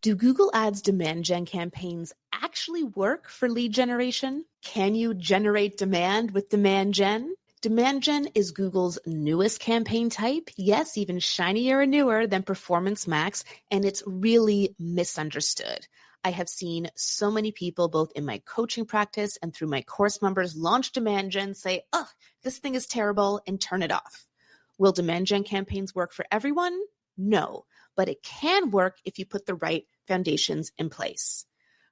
Do Google Ads demand gen campaigns actually work for lead generation? Can you generate demand with demand gen? Demand gen is Google's newest campaign type. Yes, even shinier and newer than Performance Max, and it's really misunderstood. I have seen so many people, both in my coaching practice and through my course members, launch demand gen, say, oh, this thing is terrible, and turn it off. Will demand gen campaigns work for everyone? No, but it can work if you put the right foundations in place.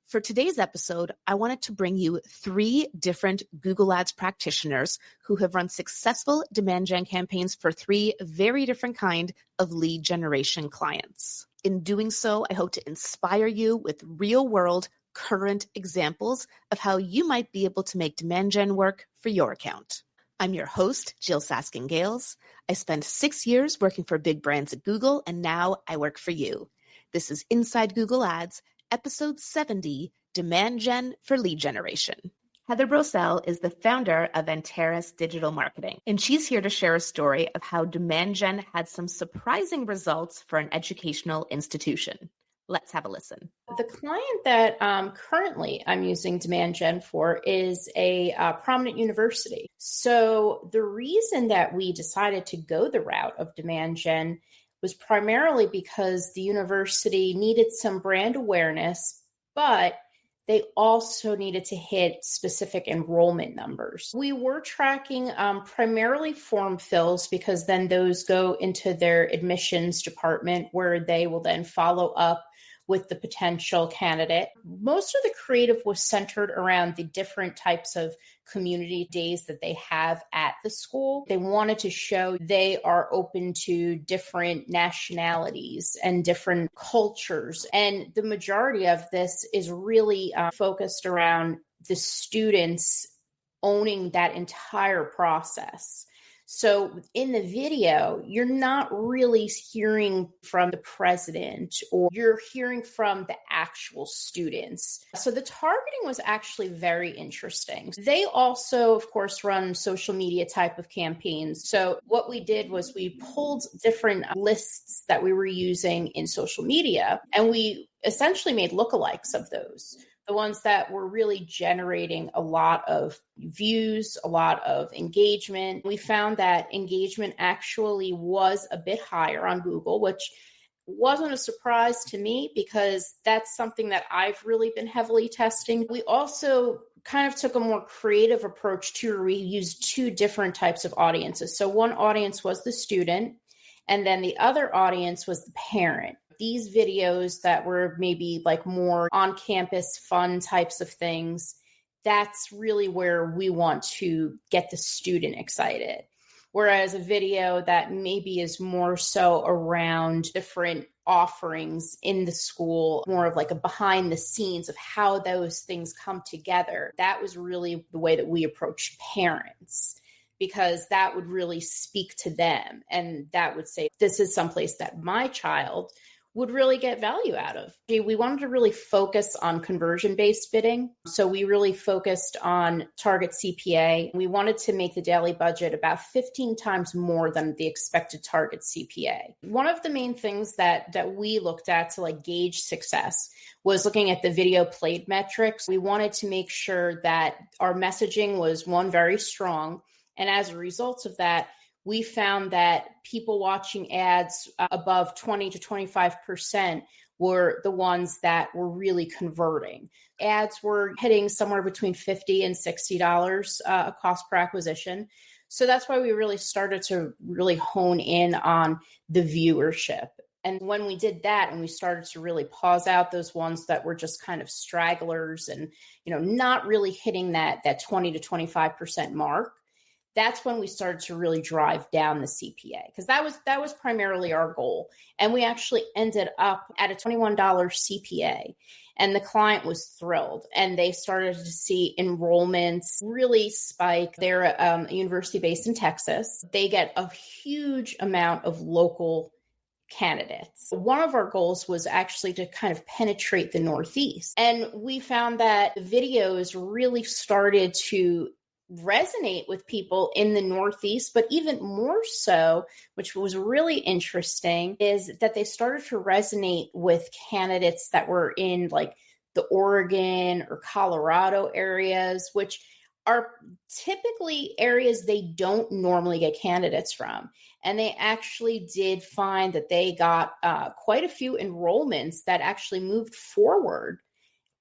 For today's episode, I wanted to bring you 3 different Google Ads practitioners who have run successful demand gen campaigns for 3 very different kind of lead generation clients. In doing so, I hope to inspire you with real-world, current examples of how you might be able to make demand gen work for your account. I'm your host, Jyll Saskin Gales. I spent 6 years working for big brands at Google, and now I work for you. This is Inside Google Ads, Episode 70, Demand Gen for Lead Generation. Heather Broussell is the founder of Antares Digital Marketing, and she's here to share a story of how demand gen had some surprising results for an educational institution. Let's have a listen. The client that currently I'm using demand gen for is a prominent university. So the reason that we decided to go the route of demand gen was primarily because the university needed some brand awareness, but they also needed to hit specific enrollment numbers. We were tracking primarily form fills because then those go into their admissions department where they will then follow up with the potential candidate. Most of the creative was centered around the different types of community days that they have at the school. They wanted to show they are open to different nationalities and different cultures. And the majority of this is really focused around the students owning that entire process. So in the video, you're not really hearing from the president, or you're hearing from the actual students. So the targeting was actually very interesting. They also, of course, run social media type of campaigns. So what we did was we pulled different lists that we were using in social media, and we essentially made lookalikes of those. The ones that were really generating a lot of views, a lot of engagement. We found that engagement actually was a bit higher on Google, which wasn't a surprise to me because that's something that I've really been heavily testing. We also kind of took a more creative approach to we used 2 different types of audiences. So one audience was the student, and then the other audience was the parent. These videos that were maybe like more on-campus fun types of things, that's really where we want to get the student excited. Whereas a video that maybe is more so around different offerings in the school, more of like a behind the scenes of how those things come together, that was really the way that we approached parents, because that would really speak to them. And that would say, this is someplace that my child would really get value out of. We wanted to really focus on conversion-based bidding. So we really focused on target CPA. We wanted to make the daily budget about 15 times more than the expected target CPA. One of the main things that we looked at to like gauge success was looking at the video played metrics. We wanted to make sure that our messaging was, one, very strong. And as a result of that, we found that people watching ads above 20 to 25% were the ones that were really converting. Ads were hitting somewhere between $50 and $60 a cost per acquisition. So that's why we really started to really hone in on the viewership. And when we did that and we started to really pause out those ones that were just kind of stragglers and, not really hitting that 20 to 25% mark, that's when we started to really drive down the CPA, because that was primarily our goal. And we actually ended up at a $21 CPA, and the client was thrilled. And they started to see enrollments really spike. They're a university based in Texas. They get a huge amount of local candidates. One of our goals was actually to kind of penetrate the Northeast. And we found that the videos really started to resonate with people in the Northeast, but even more so, which was really interesting, is that they started to resonate with candidates that were in like the Oregon or Colorado areas, which are typically areas they don't normally get candidates from. And they actually did find that they got quite a few enrollments that actually moved forward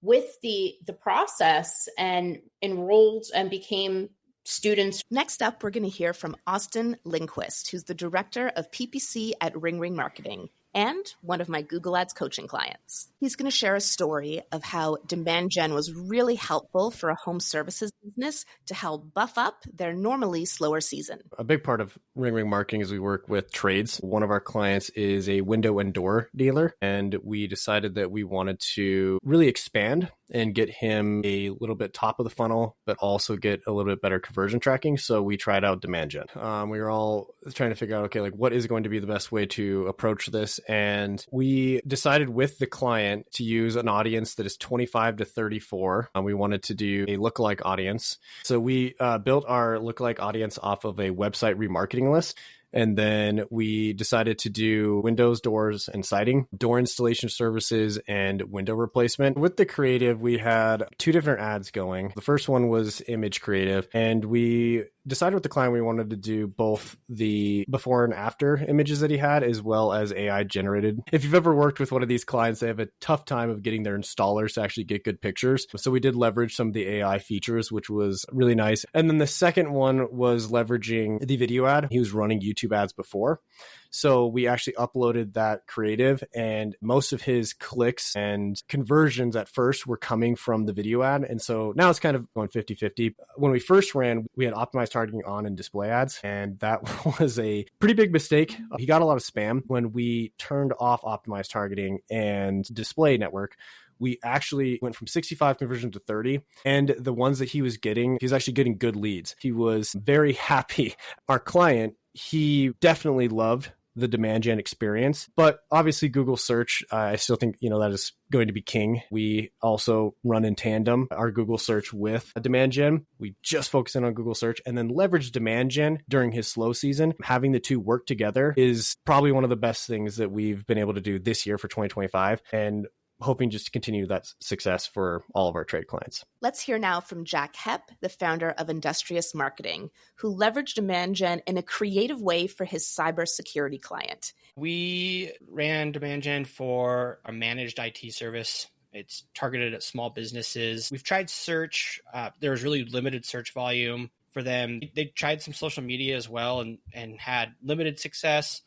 with the process and enrolled and became students. Next up, we're going to hear from Austin Lindquist, who's the director of PPC at Ring Ring Marketing and one of my Google Ads coaching clients. He's going to share a story of how demand gen was really helpful for a home services business to help buff up their normally slower season. A big part of Ring Ring Marketing is we work with trades. One of our clients is a window and door dealer, and we decided that we wanted to really expand and get him a little bit top of the funnel, but also get a little bit better conversion tracking. So we tried out demand gen. We were all trying to figure out, okay, like what is going to be the best way to approach this? And we decided with the client to use an audience that is 25 to 34. We wanted to do a lookalike audience. So we built our lookalike audience off of a website remarketing list. And then we decided to do windows, doors, and siding, door installation services, and window replacement. With the creative, we had 2 different ads going. The first one was image creative, and we decided with the client we wanted to do both the before and after images that he had, as well as AI generated. If you've ever worked with one of these clients, they have a tough time of getting their installers to actually get good pictures. So we did leverage some of the AI features, which was really nice. And then the second one was leveraging the video ad. He was running YouTube ads before. So we actually uploaded that creative, and most of his clicks and conversions at first were coming from the video ad. And so now it's kind of going 50-50. When we first ran, we had optimized targeting on and display ads, and that was a pretty big mistake. He got a lot of spam. When we turned off optimized targeting and display network, we actually went from 65 conversion to 30. And the ones that he was getting, he was actually getting good leads. He was very happy. Our client, he definitely loved the demand gen experience, but obviously Google search, I still think, that is going to be king. We also run in tandem our Google search with demand gen. We just focus in on Google search and then leverage demand gen during his slow season. Having the two work together is probably one of the best things that we've been able to do this year for 2025. And hoping just to continue that success for all of our trade clients. Let's hear now from Jack Hepp, the founder of Industrious Marketing, who leveraged demand gen in a creative way for his cybersecurity client. We ran demand gen for a managed IT service. It's targeted at small businesses. We've tried search. There was really limited search volume for them. They tried some social media as well and had limited success,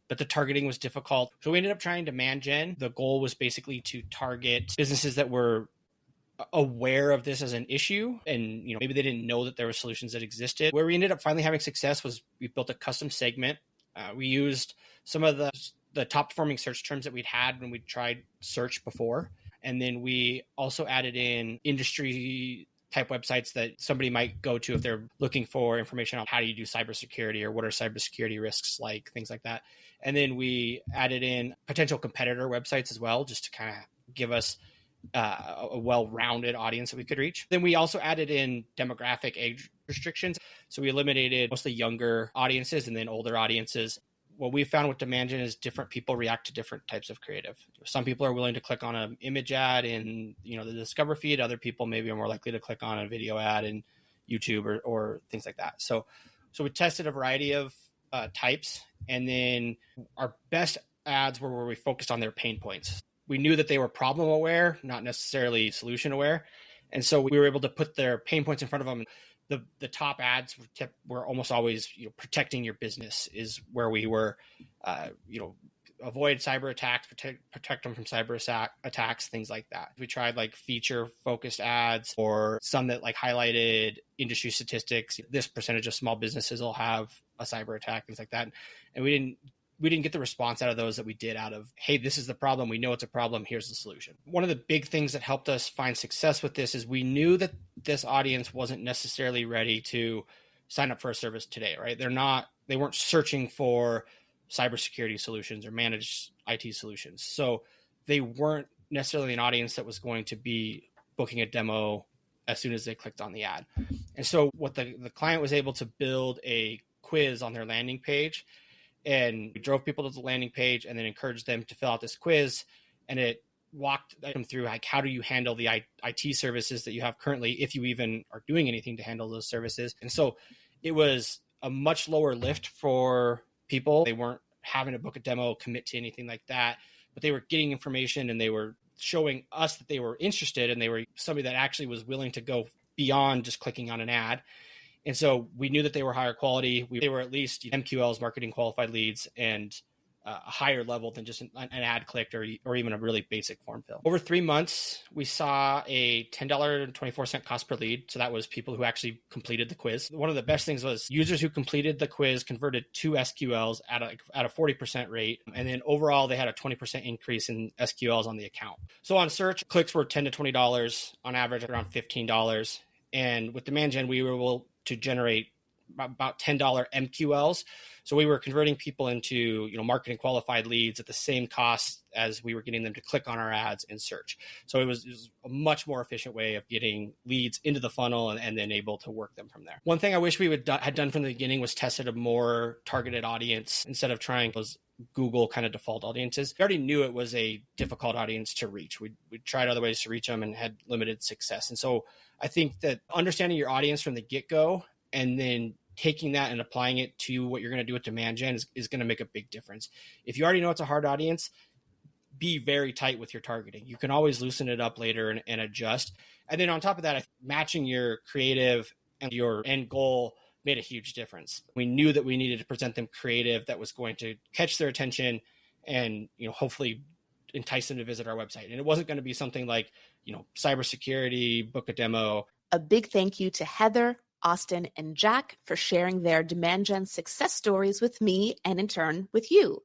but the targeting was difficult. So we ended up trying demand gen. The goal was basically to target businesses that were aware of this as an issue and maybe they didn't know that there were solutions that existed. Where we ended up finally having success was we built a custom segment. We used some of the top performing search terms that we'd had when we tried search before. And then we also added in industry type websites that somebody might go to if they're looking for information on how do you do cybersecurity or what are cybersecurity risks like, things like that. And then we added in potential competitor websites as well, just to kind of give us a well-rounded audience that we could reach. Then we also added in demographic age restrictions. So we eliminated mostly younger audiences and then older audiences. What we found with demand gen is different people react to different types of creative. Some people are willing to click on an image ad in the Discover feed. Other people maybe are more likely to click on a video ad in YouTube or things like that. So we tested a variety of types, and then our best ads were where we focused on their pain points. We knew that they were problem aware, not necessarily solution aware. And so we were able to put their pain points in front of them. The top ads were almost always, protecting your business is where we were, avoid cyber attacks, protect them from cyber attacks, things like that. We tried like feature focused ads or some that like highlighted industry statistics. This percentage of small businesses will have a cyber attack, things like that. And we didn't get the response out of those that we did out of, hey, this is the problem. We know it's a problem. Here's the solution. One of the big things that helped us find success with this is we knew that this audience wasn't necessarily ready to sign up for a service today, right? They weren't searching for cybersecurity solutions or managed IT solutions. So they weren't necessarily an audience that was going to be booking a demo as soon as they clicked on the ad. And so what the client was able to build a quiz on their landing page, and we drove people to the landing page and then encouraged them to fill out this quiz. And it walked them through, like, how do you handle the IT services that you have currently, if you even are doing anything to handle those services. And so it was a much lower lift for people. They weren't having to book a demo, commit to anything like that, but they were getting information and they were showing us that they were interested, and they were somebody that actually was willing to go beyond just clicking on an ad. And so we knew that they were higher quality. They were at least MQLs, marketing qualified leads, and a higher level than just an ad clicked or even a really basic form fill. Over 3 months, we saw a $10.24 cost per lead. So that was people who actually completed the quiz. One of the best things was users who completed the quiz converted 2 SQLs at a 40% rate. And then overall, they had a 20% increase in SQLs on the account. So on search, clicks were $10 to $20, on average around $15. And with demand gen, we were able to generate about $10 MQLs. So we were converting people into, marketing qualified leads at the same cost as we were getting them to click on our ads in search. So it was a much more efficient way of getting leads into the funnel and then able to work them from there. One thing I wish we had done from the beginning was tested a more targeted audience instead of trying those Google kind of default audiences. We already knew it was a difficult audience to reach. We tried other ways to reach them and had limited success. And so I think that understanding your audience from the get-go and then taking that and applying it to what you're going to do with demand gen is going to make a big difference. If you already know it's a hard audience, be very tight with your targeting. You can always loosen it up later and adjust. And then on top of that, matching your creative and your end goal made a huge difference. We knew that we needed to present them creative that was going to catch their attention and, hopefully entice them to visit our website. And it wasn't going to be something like, cybersecurity, book a demo. A big thank you to Heather, Austin, and Jack for sharing their demand gen success stories with me and in turn with you.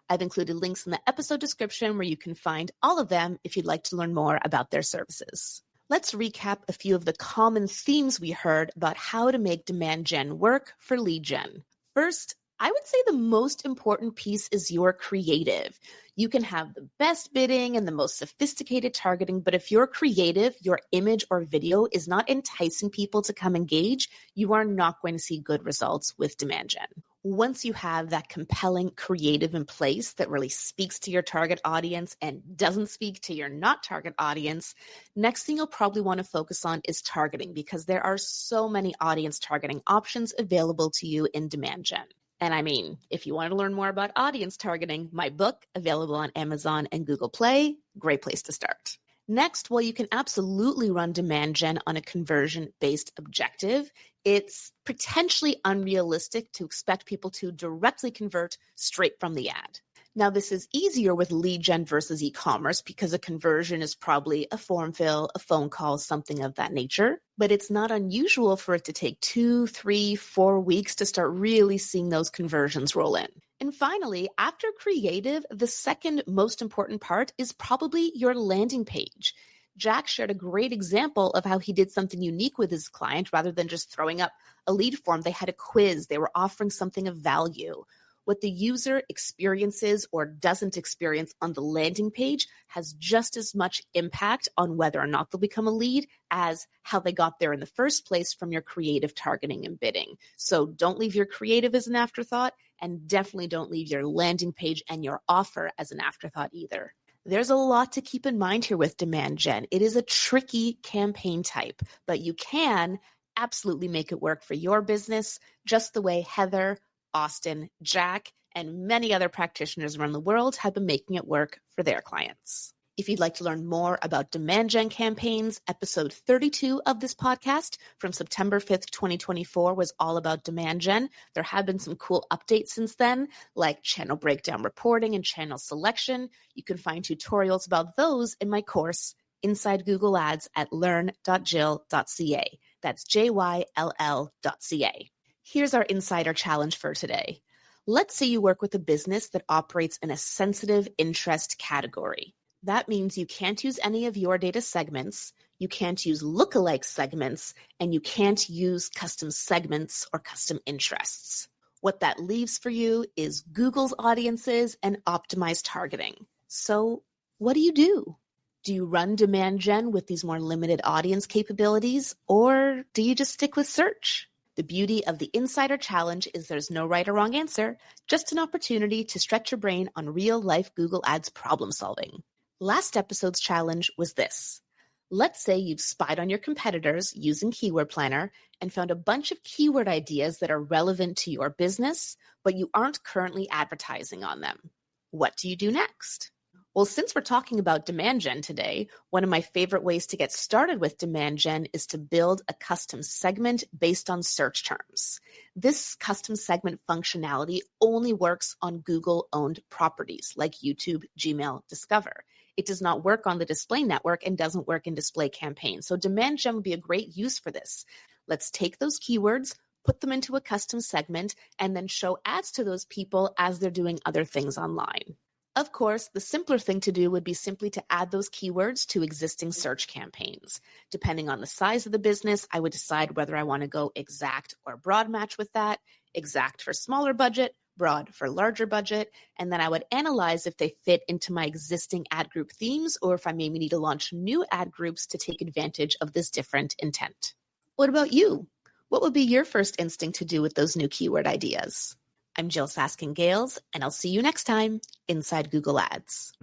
I've included links in the episode description where you can find all of them if you'd like to learn more about their services. Let's recap a few of the common themes we heard about how to make demand gen work for lead gen. First, I would say the most important piece is your creative. You can have the best bidding and the most sophisticated targeting, but if your creative, your image or video is not enticing people to come engage, you are not going to see good results with demand gen. Once you have that compelling creative in place that really speaks to your target audience and doesn't speak to your not target audience, next thing you'll probably want to focus on is targeting, because there are so many audience targeting options available to you in demand gen. And I mean, if you want to learn more about audience targeting, my book, available on Amazon and Google Play, great place to start. Next, while you can absolutely run demand gen on a conversion-based objective, it's potentially unrealistic to expect people to directly convert straight from the ad. Now, this is easier with lead gen versus e-commerce because a conversion is probably a form fill, a phone call, something of that nature. But it's not unusual for it to take 2, 3, 4 weeks to start really seeing those conversions roll in. And finally, after creative, the second most important part is probably your landing page. Jack shared a great example of how he did something unique with his client. Rather than just throwing up a lead form, they had a quiz. They were offering something of value. What the user experiences or doesn't experience on the landing page has just as much impact on whether or not they'll become a lead as how they got there in the first place from your creative targeting and bidding. So don't leave your creative as an afterthought, and definitely don't leave your landing page and your offer as an afterthought either. There's a lot to keep in mind here with demand gen. It is a tricky campaign type, but you can absolutely make it work for your business, just the way Heather, Austin, Jack, and many other practitioners around the world have been making it work for their clients. If you'd like to learn more about demand gen campaigns, episode 32 of this podcast from September 5th, 2024 was all about demand gen. There have been some cool updates since then, like channel breakdown reporting and channel selection. You can find tutorials about those in my course, Inside Google Ads, at learn.jyll.ca. That's JYLL.ca. Here's our insider challenge for today. Let's say you work with a business that operates in a sensitive interest category. That means you can't use any of your data segments, you can't use lookalike segments, and you can't use custom segments or custom interests. What that leaves for you is Google's audiences and optimized targeting. So what do you do? Do you run demand gen with these more limited audience capabilities, or do you just stick with search? The beauty of the Insider Challenge is there's no right or wrong answer, just an opportunity to stretch your brain on real-life Google Ads problem solving. Last episode's challenge was this. Let's say you've spied on your competitors using Keyword Planner and found a bunch of keyword ideas that are relevant to your business, but you aren't currently advertising on them. What do you do next? Well, since we're talking about demand gen today, one of my favorite ways to get started with demand gen is to build a custom segment based on search terms. This custom segment functionality only works on Google-owned properties like YouTube, Gmail, Discover. It does not work on the display network and doesn't work in display campaigns. So demand gen would be a great use for this. Let's take those keywords, put them into a custom segment, and then show ads to those people as they're doing other things online. Of course, the simpler thing to do would be simply to add those keywords to existing search campaigns. Depending on the size of the business, I would decide whether I want to go exact or broad match with that, exact for smaller budget, broad for larger budget, and then I would analyze if they fit into my existing ad group themes or if I maybe need to launch new ad groups to take advantage of this different intent. What about you? What would be your first instinct to do with those new keyword ideas? I'm Jyll Saskin Gales, and I'll see you next time inside Google Ads.